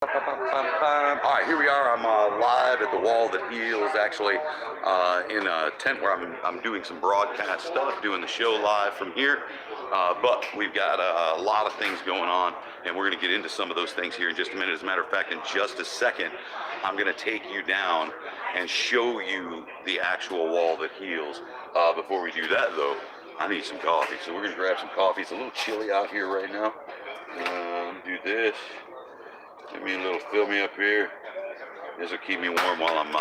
All right, here we are. I'm live at the Wall That Heals, actually in a tent where I'm doing some broadcast stuff, doing the show live from here. But we've got a lot of things going on, and we're going to get into some of those things here in just a minute. As a matter of fact, in just a second, I'm going to take you down and show you the actual Wall That Heals. Before we do that, though, I need some coffee, so we're going to grab some coffee. It's a little chilly out here right now. Do this. Give me a little, fill me up here. This will keep me warm while I'm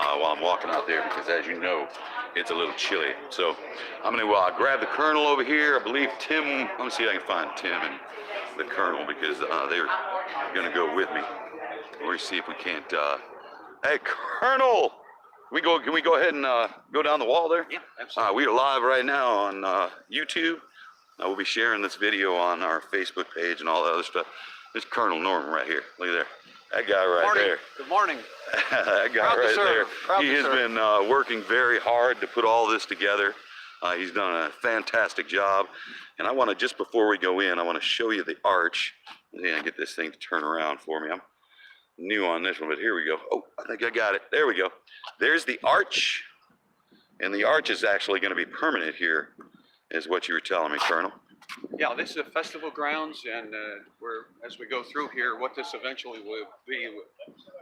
walking out there, because as you know, it's a little chilly. So I'm gonna grab the Colonel over here. I believe Tim. Let me see if I can find Tim and the Colonel, because they're gonna go with me. We're gonna see if we can't. Hey, Colonel, can we go ahead and go down the wall there? Yeah, absolutely. We are live right now on YouTube. We'll be sharing this video on our Facebook page and all that other stuff. This Colonel Norman right here. Look at there. That guy right there. Good morning. That guy right there. He has been working very hard to put all this together. He's done a fantastic job. And I want to, just before we go in, I want to show you the arch. Yeah, get this thing to turn around for me. I'm new on this one, but here we go. Oh, I think I got it. There we go. There's the arch. And the arch is actually going to be permanent here, is what you were telling me, Colonel. Yeah, this is a festival grounds, and as we go through here, what this eventually will be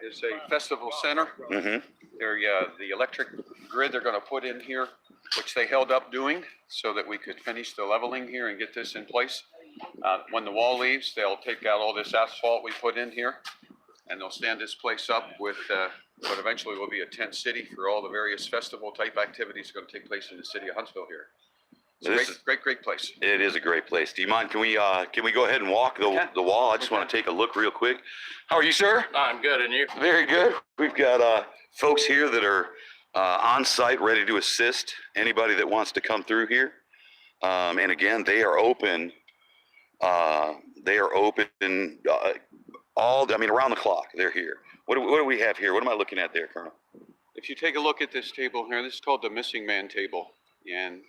is a festival center. Mm-hmm. The electric grid they're going to put in here, which they held up doing, so that we could finish the leveling here and get this in place. When the wall leaves, they'll take out all this asphalt we put in here, and they'll stand this place up with what eventually will be a tent city for all the various festival type activities going to take place in the city of Huntsville here. It's a great place. It is a great place. Do you mind? Can we go ahead and walk the wall? I just want to take a look real quick. How are you, sir? I'm good, and you? Very good. We've got folks here that are on site, ready to assist anybody that wants to come through here. And again, they are open. They are open around the clock. They're here. What do we have here? What am I looking at there, Colonel? If you take a look at this table here, this is called the Missing Man Table, and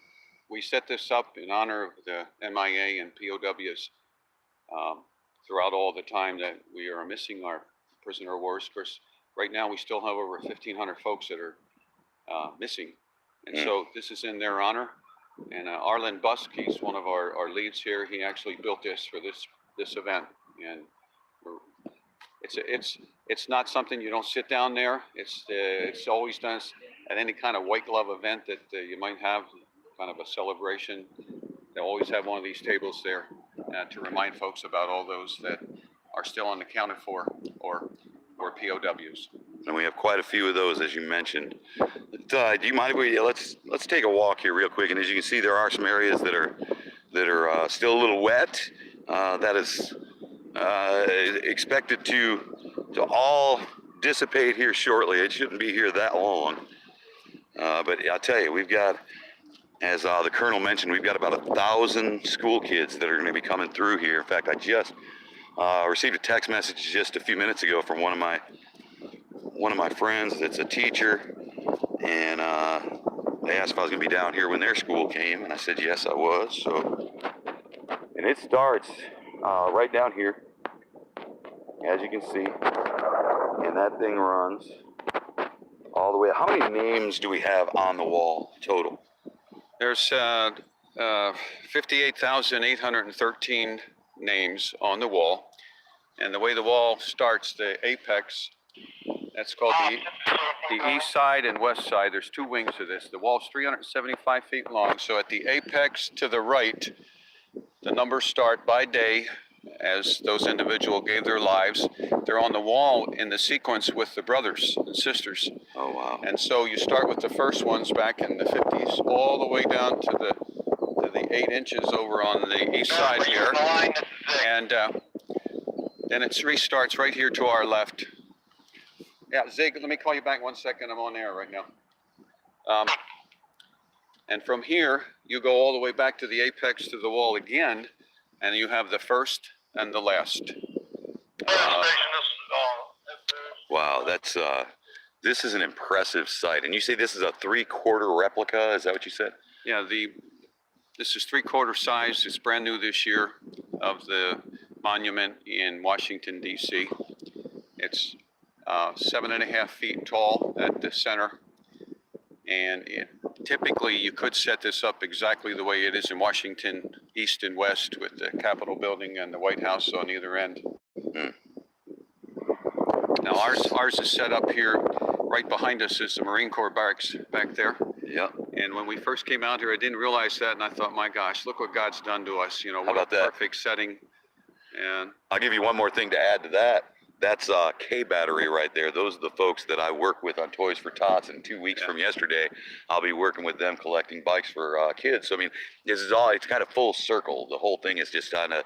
we set this up in honor of the MIA and POWs throughout all the time that we are missing our prisoner of wars. Of course, right now we still have over 1,500 folks that are missing. And so this is in their honor. And Arlen Busk, he's one of our leads here. He actually built this for this event. And it's not something you don't sit down there. It's always done at any kind of white glove event that you might have, kind of a celebration. They'll always have one of these tables there to remind folks about all those that are still unaccounted for or POWs. And we have quite a few of those, as you mentioned. Do you mind if let's take a walk here real quick? And as you can see, there are some areas that are still a little wet. That is expected to all dissipate here shortly. It shouldn't be here that long. But I'll tell you, we've got, as the Colonel mentioned, we've got about 1,000 school kids that are going to be coming through here. In fact, I just received a text message just a few minutes ago from one of my friends that's a teacher, and they asked if I was going to be down here when their school came, and I said yes, I was. So, and it starts right down here, as you can see, and that thing runs all the way. How many names do we have on the wall total? There's 58,813 names on the wall. And the way the wall starts, the apex, that's called the east side and west side. There's two wings to this. The wall's 375 feet long. So at the apex to the right, the numbers start by day as those individuals gave their lives. They're on the wall in the sequence with the brothers and sisters. Oh, wow. And so you start with the first ones back in the 50s, all the way down to the 8 inches over on the east side here. And then it restarts right here to our left. Yeah, Zig, let me call you back 1 second. I'm on air right now. And from here, you go all the way back to the apex to the wall again, and you have the first and the last. Wow, that's this is an impressive sight. And you say this is a 3/4 replica? Is that what you said? Yeah, this is 3/4 size. It's brand new this year, of the monument in Washington, D.C. It's 7.5 feet tall at the center. And typically you could set this up exactly the way it is in Washington, east and west, with the Capitol building and the White House on either end. Now ours is set up here. Right behind us is the Marine Corps barracks back there. Yeah. And when we first came out here, I didn't realize that, and I thought, my gosh, look what God's done to us. You know, what a perfect setting. And I'll give you one more thing to add to that. That's K Battery right there. Those are the folks that I work with on Toys for Tots. And 2 weeks from yesterday, I'll be working with them collecting bikes for kids. So, I mean, this is all, it's kind of full circle. The whole thing is just kind of,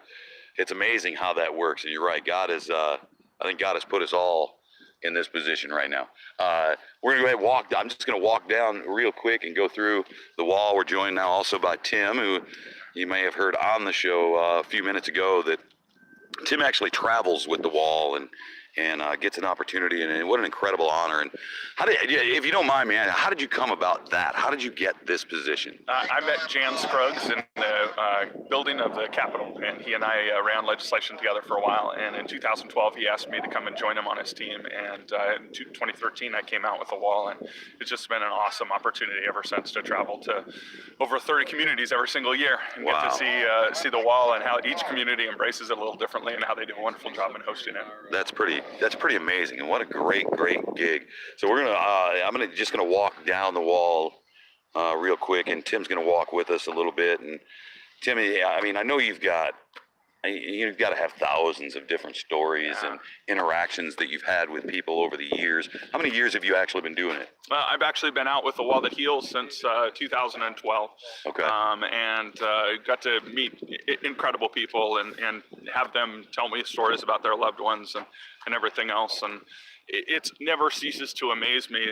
it's amazing how that works. And you're right, God is, I think God has put us all in this position right now. We're going to go ahead and walk. I'm just going to walk down real quick and go through the wall. We're joined now also by Tim, who you may have heard on the show a few minutes ago that Tim actually travels with the wall and gets an opportunity, and what an incredible honor. And how did, if you don't mind, man, how did you come about that? How did you get this position? I met Jan Scruggs in the building of the Capitol, and he and I ran legislation together for a while. And in 2012, he asked me to come and join him on his team. And in 2013, I came out with the wall, and it's just been an awesome opportunity ever since to travel to over 30 communities every single year and get to see the wall and how each community embraces it a little differently and how they do a wonderful job in hosting it. That's pretty amazing, and what a great gig. So we're gonna just gonna walk down the wall real quick, and Tim's gonna walk with us a little bit. And Timmy, I mean, I know you've got to have thousands of different stories and interactions that you've had with people over the years. How many years have you actually been doing it? I've actually been out with the Wall That Heals since 2012. Okay. And got to meet incredible people and have them tell me stories about their loved ones and everything else. And it never ceases to amaze me.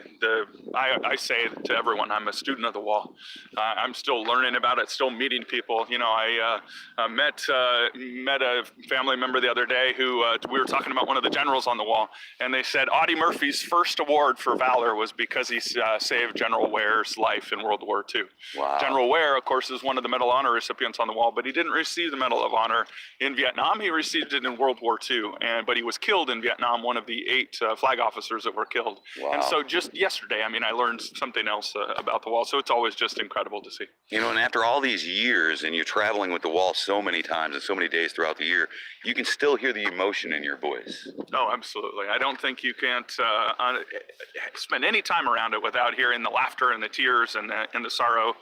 I say to everyone, I'm a student of the wall. I'm still learning about it, still meeting people. You know, I met a family member the other day who we were talking about one of the generals on the wall, and they said Audie Murphy's first award for valor was because he saved General Ware's life in World War II. Wow. General Ware, of course, is one of the Medal of Honor recipients on the wall, but he didn't receive the Medal of Honor in Vietnam. He received it in World War II, but he was killed in Vietnam, one of the 8 flag officers that were killed. Wow. And so just yesterday, I mean, I learned something else about the wall. So it's always just incredible to see. You know, and after all these years, and you're traveling with the wall so many times and so many days throughout the year, you can still hear the emotion in your voice. Oh, absolutely. I don't think you can't spend any time around it without hearing the laughter and the tears and the sorrow,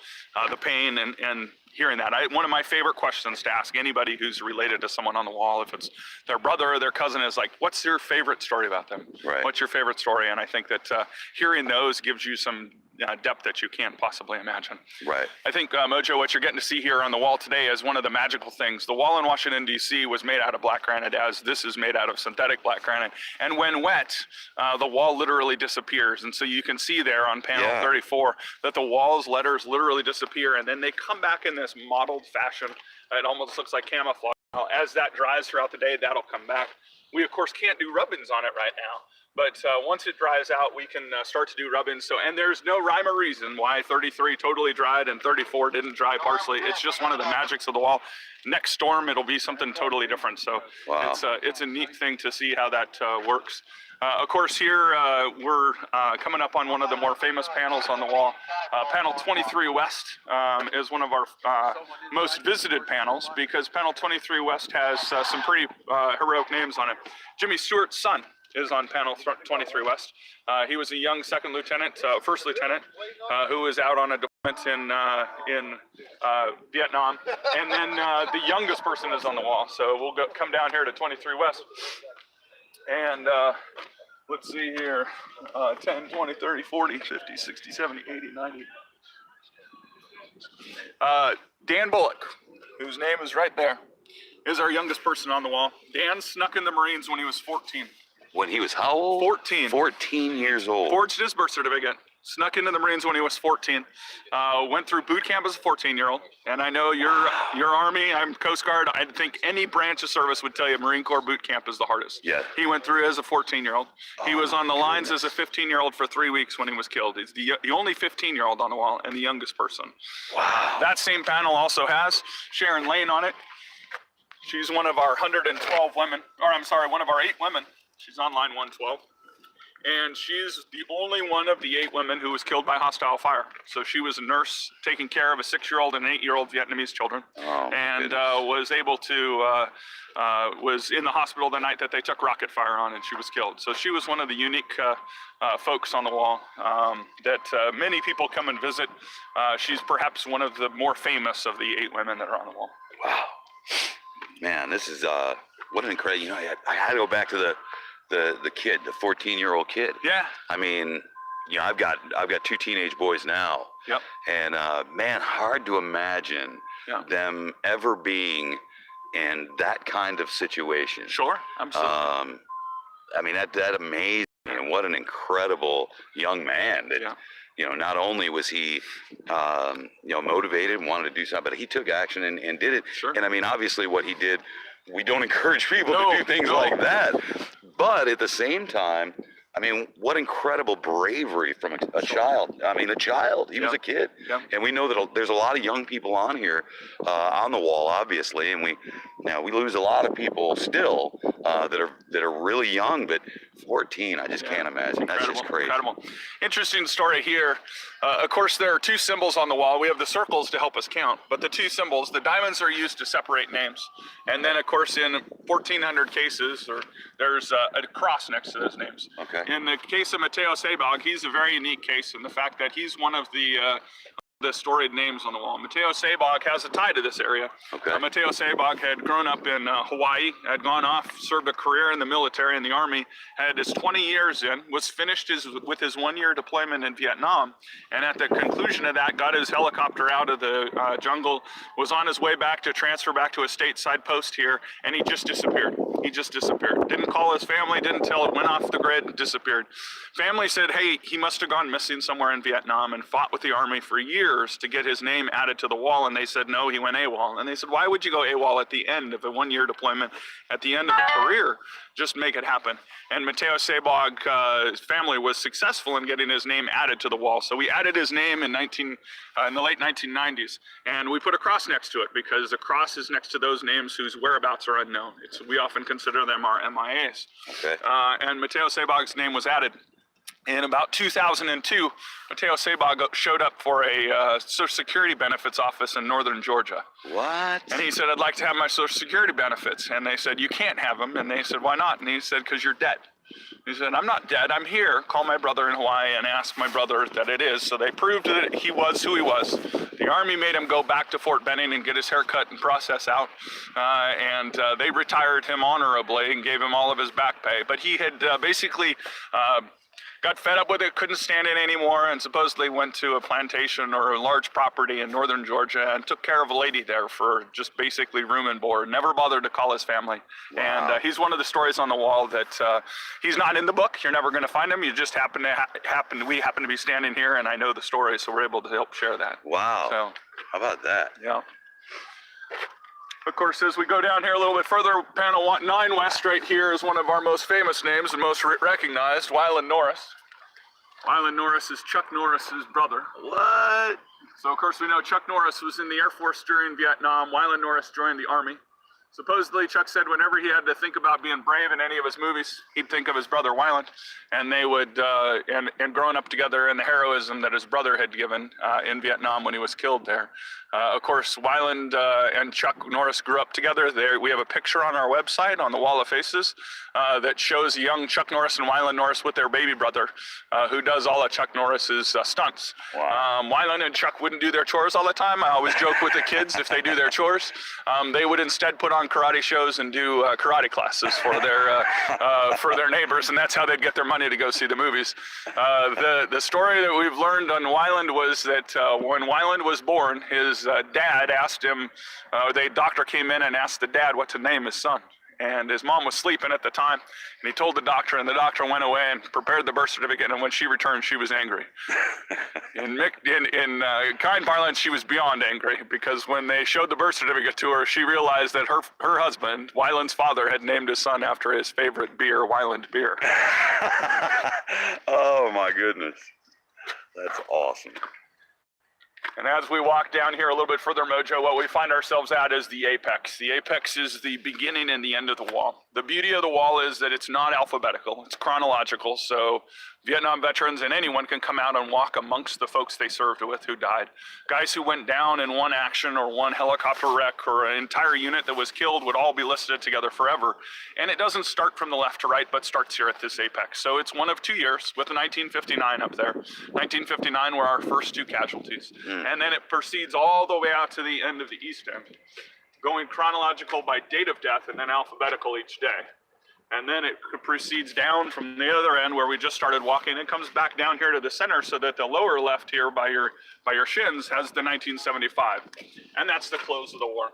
the pain, and hearing that. One of my favorite questions to ask anybody who's related to someone on the wall, if it's their brother or their cousin, is like, what's your favorite story about them? Right. What's your favorite story? And I think that hearing those gives you some depth that you can't possibly imagine. Right. I think, Mojo, what you're getting to see here on the wall today is one of the magical things. The wall in Washington, D.C. was made out of black granite, as this is made out of synthetic black granite. And when wet, the wall literally disappears. And so you can see there on panel 34 that the wall's letters literally disappear, and then they come back in this mottled fashion. It almost looks like camouflage. As that dries throughout the day, that'll come back. We, of course, can't do rubbings on it right now. But once it dries out, we can start to do rub-ins. So, and there's no rhyme or reason why 33 totally dried and 34 didn't dry partially. It's just one of the magics of the wall. Next storm, it'll be something totally different. So it's a neat thing to see how that works. Of course, here we're coming up on one of the more famous panels on the wall. Panel 23 West is one of our most visited panels because panel 23 West has some pretty heroic names on it. Jimmy Stewart's son is on panel 23 West. He was a young first lieutenant, who was out on a deployment in Vietnam. And then the youngest person is on the wall. So we'll come down here to 23 West. And let's see here, 10, 20, 30, 40, 50, 60, 70, 80, 90. Dan Bullock, whose name is right there, is our youngest person on the wall. Dan snuck in the Marines when he was 14. When he was how old? 14. 14 years old. Forged his birth certificate. Snuck into the Marines when he was 14. Went through boot camp as a 14-year-old. And I know your Army, I'm Coast Guard. I think any branch of service would tell you Marine Corps boot camp is the hardest. Yeah. He went through as a 14-year-old. He was on the lines as a 15-year-old for 3 weeks when he was killed. He's the only 15-year-old on the wall and the youngest person. Wow. That same panel also has Sharon Lane on it. She's one of our 112 women, or I'm sorry, one of our 8 women She's on line 112. And she's the only one of the 8 women who was killed by hostile fire. So she was a nurse taking care of a 6-year-old and an 8-year-old Vietnamese children, and was able to was in the hospital the night that they took rocket fire on, and she was killed. So she was one of the unique folks on the wall that many people come and visit. She's perhaps one of the more famous of the 8 women that are on the wall. Wow, man, this is what an incredible. You know, I had to go back to the kid, the 14-year-old kid. Yeah. I mean, you know, I've got 2 teenage boys now. Yep. And man, hard to imagine them ever being in that kind of situation. Sure, absolutely. I mean, that amazing, and what an incredible young man that. Yeah. You know, not only was he, you know, motivated and wanted to do something, but he took action and did it. Sure. And I mean, obviously, what he did, we don't encourage people to do things like that. But at the same time, I mean, what incredible bravery from a child. I mean, a child. He was a kid. Yeah. And we know that there's a lot of young people on here, on the wall, obviously, and we lose a lot of people still that are really young, but 14, I just can't imagine. That's just crazy. Incredible. Interesting story here. Of course, there are 2 symbols on the wall. We have the circles to help us count, but the 2 symbols, the diamonds are used to separate names. And then, of course, in 1,400 cases, there's a cross next to those names. Okay. In the case of Mateo Sabag, he's a very unique case in the fact that he's one of the storied names on the wall. Mateo Sabag has a tie to this area. Okay. Mateo Sabag had grown up in Hawaii, had gone off, served a career in the military, in the Army, had his 20 years in, was finished with his 1-year deployment in Vietnam, and at the conclusion of that, got his helicopter out of the jungle, was on his way back to transfer back to a stateside post here, and he just disappeared. He just disappeared. Didn't call his family, didn't tell it, went off the grid, disappeared. Family said, hey, he must have gone missing somewhere in Vietnam and fought with the Army for years to get his name added to the wall, and they said, no, he went AWOL. And they said, why would you go AWOL at the end of a 1-year deployment, at the end of a career? Just make it happen. And Mateo Sabag's family was successful in getting his name added to the wall. So we added his name in the late 1990s, and we put a cross next to it because a cross is next to those names whose whereabouts are unknown. We often consider them our MIAs. Okay. And Mateo Sabag's name was added. In about 2002, Mateo Sabag showed up for a Social Security benefits office in northern Georgia. What? And he said, I'd like to have my Social Security benefits. And they said, you can't have them. And they said, why not? And he said, because you're dead. He said, I'm not dead, I'm here. Call my brother in Hawaii and ask my brother that it is. So they proved that he was who he was. The Army made him go back to Fort Benning and get his hair cut and process out. And they retired him honorably and gave him all of his back pay. But he had basically got fed up with it, couldn't stand it anymore, and supposedly went to a plantation or a large property in northern Georgia and took care of a lady there for just basically room and board. Never bothered to call his family. Wow. And he's one of the stories on the wall that he's not in the book. You're never going to find him. You just we happen to be standing here, and I know the story, so we're able to help share that. Wow. So, how about that? Yeah. Of course, as we go down here a little bit further, panel 9 West right here is one of our most famous names and most recognized, Wyland Norris. Wyland Norris is Chuck Norris's brother. What? So, of course, we know Chuck Norris was in the Air Force during Vietnam. Wyland Norris joined the Army. Supposedly, Chuck said whenever he had to think about being brave in any of his movies, he'd think of his brother Wyland, and they would, and growing up together and the heroism that his brother had given in Vietnam when he was killed there. Of course, Wyland and Chuck Norris grew up together. There, we have a picture on our website on the Wall of Faces that shows young Chuck Norris and Wyland Norris with their baby brother, who does all of Chuck Norris's stunts. Wow. Wyland and Chuck wouldn't do their chores all the time. I always joke with the kids, if they do their chores, they would instead put on karate shows and do karate classes for their neighbors, and that's how they'd get their money to go see the movies. The story that we've learned on Wyland was that when Wyland was born, his dad asked him, the doctor came in and asked the dad what to name his son. And his mom was sleeping at the time, and he told the doctor, and the doctor went away and prepared the birth certificate, and when she returned, she was angry. In kind parlance, she was beyond angry, because when they showed the birth certificate to her, she realized that her husband, Wyland's father, had named his son after his favorite beer, Wyland beer. Oh my goodness. That's awesome. And as we walk down here a little bit further, Mojo, what we find ourselves at is the apex. The apex is the beginning and the end of the wall. The beauty of the wall is that it's not alphabetical, it's chronological. So Vietnam veterans and anyone can come out and walk amongst the folks they served with who died. Guys who went down in one action or one helicopter wreck or an entire unit that was killed would all be listed together forever. And it doesn't start from the left to right, but starts here at this apex. So it's one of 2 years with the 1959 up there. 1959 were our first 2 casualties. And then it proceeds all the way out to the end of the east end, going chronological by date of death and then alphabetical each day. And then it proceeds down from the other end where we just started walking and comes back down here to the center, so that the lower left here by your shins has the 1975. And that's the close of the war.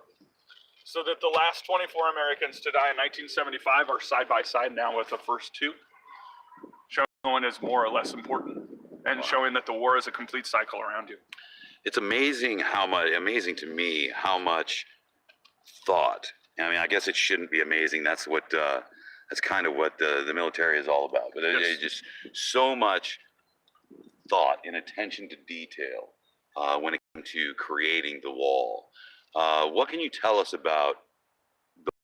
So that the last 24 Americans to die in 1975 are side by side now with the first 2, showing one is more or less important and showing that the war is a complete cycle around you. It's amazing to me how much thought. I mean, I guess it shouldn't be amazing. That's kind of what the military is all about. But it's just so much thought and attention to detail when it comes to creating the wall. What can you tell us about?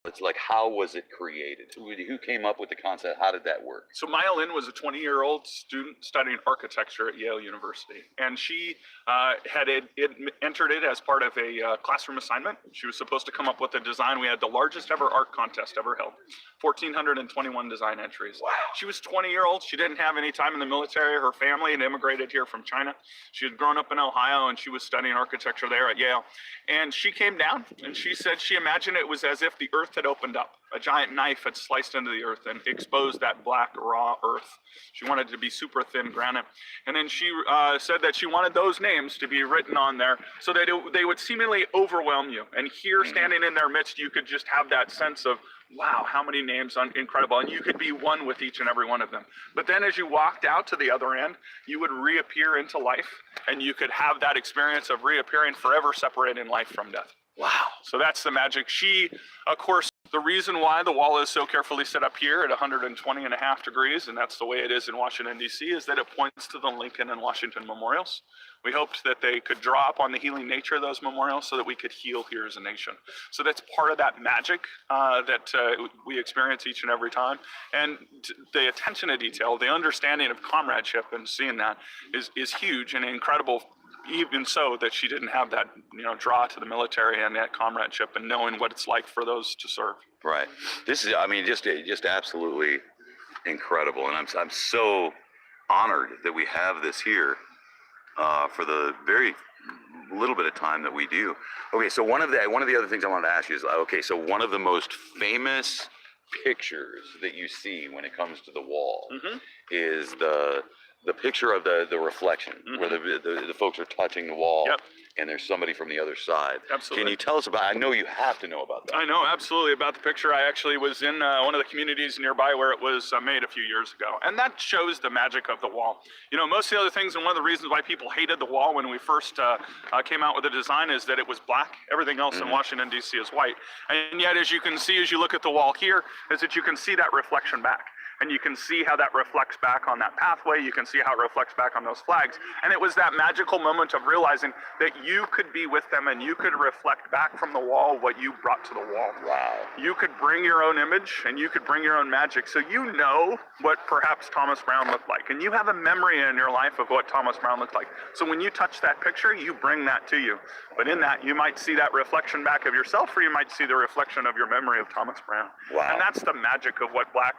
It's like, how was it created? Who came up with the concept? How did that work? So Maya Lin was a 20-year-old student studying architecture at Yale University, and she had entered it as part of a classroom assignment. She was supposed to come up with a design. We had the largest ever art contest ever held, 1,421 design entries. Wow. She was 20-year-old. She didn't have any time in the military. Her family had immigrated here from China. She had grown up in Ohio, and she was studying architecture there at Yale. And she came down, and she said she imagined it was as if the earth had opened up. A giant knife had sliced into the earth and exposed that black, raw earth. She wanted it to be super thin granite. And then she said that she wanted those names to be written on there so that they would seemingly overwhelm you. And here, standing in their midst, you could just have that sense of, wow, how many names, incredible. And you could be one with each and every one of them. But then as you walked out to the other end, you would reappear into life, and you could have that experience of reappearing forever separating life from death. Wow. So that's the magic. She, of course, the reason why the wall is so carefully set up here at 120.5 degrees, and that's the way it is in Washington, D.C., is that it points to the Lincoln and Washington memorials. We hoped that they could draw upon the healing nature of those memorials so that we could heal here as a nation. So that's part of that magic that we experience each and every time. And the attention to detail, the understanding of comradeship and seeing that is huge and incredible. Even so, that she didn't have that, draw to the military and that comradeship and knowing what it's like for those to serve. Right. This is, I mean, just absolutely incredible, and I'm so honored that we have this here for the very little bit of time that we do. Okay, so one of the other things I wanted to ask you is, okay, so one of the most famous pictures that you see when it comes to the wall is the picture of the reflection, where the folks are touching the wall, and there's somebody from the other side. Absolutely. Can you tell us about? I know you have to know about that. I know absolutely about the picture. I actually was in one of the communities nearby where it was made a few years ago, and that shows the magic of the wall. Most of the other things, and one of the reasons why people hated the wall when we first came out with the design is that it was black. Everything else in Washington, D.C. is white, and yet, as you can see, as you look at the wall here, is that you can see that reflection back. And you can see how that reflects back on that pathway. You can see how it reflects back on those flags. And it was that magical moment of realizing that you could be with them and you could reflect back from the wall what you brought to the wall. Wow. You could bring your own image and you could bring your own magic. So you know what perhaps Thomas Brown looked like. And you have a memory in your life of what Thomas Brown looked like. So when you touch that picture, you bring that to you. But in that, you might see that reflection back of yourself, or you might see the reflection of your memory of Thomas Brown. Wow. And that's the magic of what black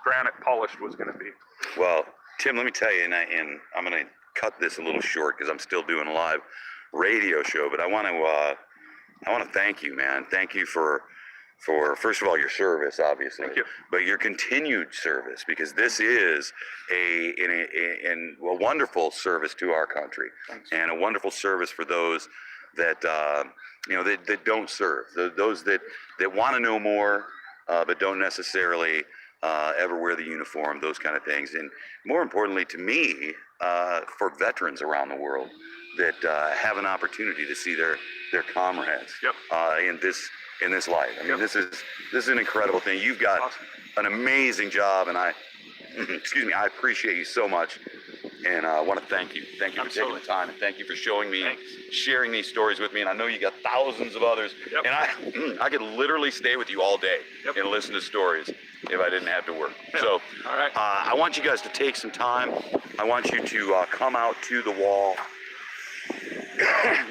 granite polished was going to be. Well, Tim, let me tell you, and I'm going to cut this a little short because I'm still doing a live radio show, but I want to thank you, man. Thank you for first of all your service, obviously, Thank you. but your continued service, because this is a wonderful service to our country. Thanks. And a wonderful service for those that that don't serve, those that want to know more, but don't necessarily ever wear the uniform, those kind of things. And more importantly to me, for veterans around the world that have an opportunity to see their comrades in this light. I mean, this is an incredible thing. You've got an amazing job, and I appreciate you so much And I want to thank you. Thank you for taking Absolutely. the time, and thank you for showing me, Thanks. sharing these stories with me. And I know you got thousands of others. Yep. And I could literally stay with you all day Yep. and listen to stories if I didn't have to work. Yeah. So All right. I want you guys to take some time. I want you to come out to the wall.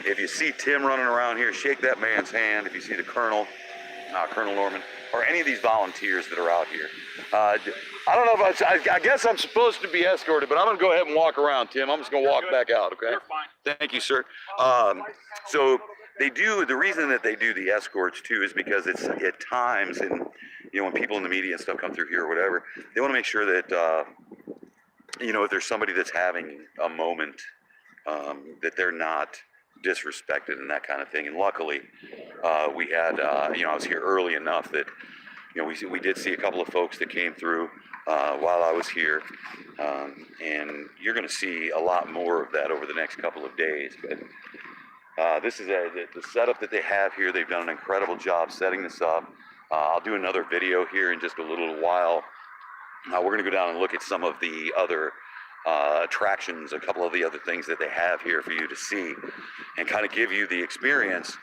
If you see Tim running around here, shake that man's hand. If you see the Colonel, Colonel Norman, or any of these volunteers that are out here. I don't know if I guess I'm supposed to be escorted, but I'm going to go ahead and walk around, Tim. I'm just going to walk back out, okay? You're fine. Thank you, sir. So they do, the reason that they do the escorts too is because it's at times, and you know, when people in the media and stuff come through here or whatever, they want to make sure that, you know, if there's somebody that's having a moment, that they're not disrespected and that kind of thing. And luckily, we had, you know, I was here early enough that, you know, we did see a couple of folks that came through while I was here, and you're going to see a lot more of that over the next couple of days. But this is the setup that they have here. They've done an incredible job setting this up. I'll do another video here in just a little while. We're going to go down and look at some of the other attractions, a couple of the other things that they have here for you to see, and kind of give you the experience.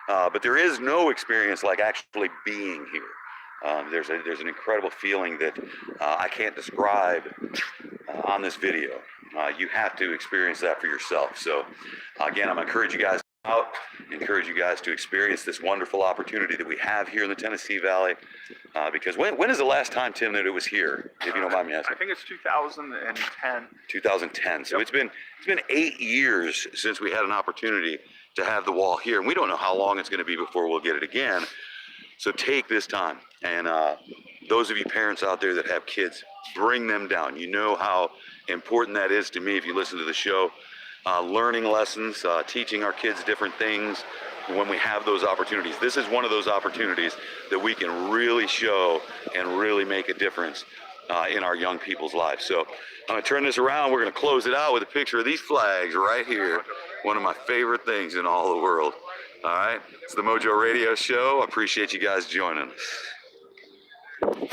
But there is no experience like actually being here. There's an incredible feeling that I can't describe on this video. You have to experience that for yourself. So again, I'm encourage you guys out, encourage you guys to experience this wonderful opportunity that we have here in the Tennessee Valley. Because when is the last time, Tim, that it was here, if you don't mind me asking? I think it's 2010. 2010. So it's been 8 years since we had an opportunity to have the wall here, and we don't know how long it's going to be before we'll get it again. So take this time, and those of you parents out there that have kids, bring them down. You know how important that is to me if you listen to the show. Learning lessons, teaching our kids different things when we have those opportunities. This is one of those opportunities that we can really show and really make a difference in our young people's lives. So I'm going to turn this around. We're going to close it out with a picture of these flags right here. One of my favorite things in all the world. All right, it's the Mojo Radio Show. I appreciate you guys joining us.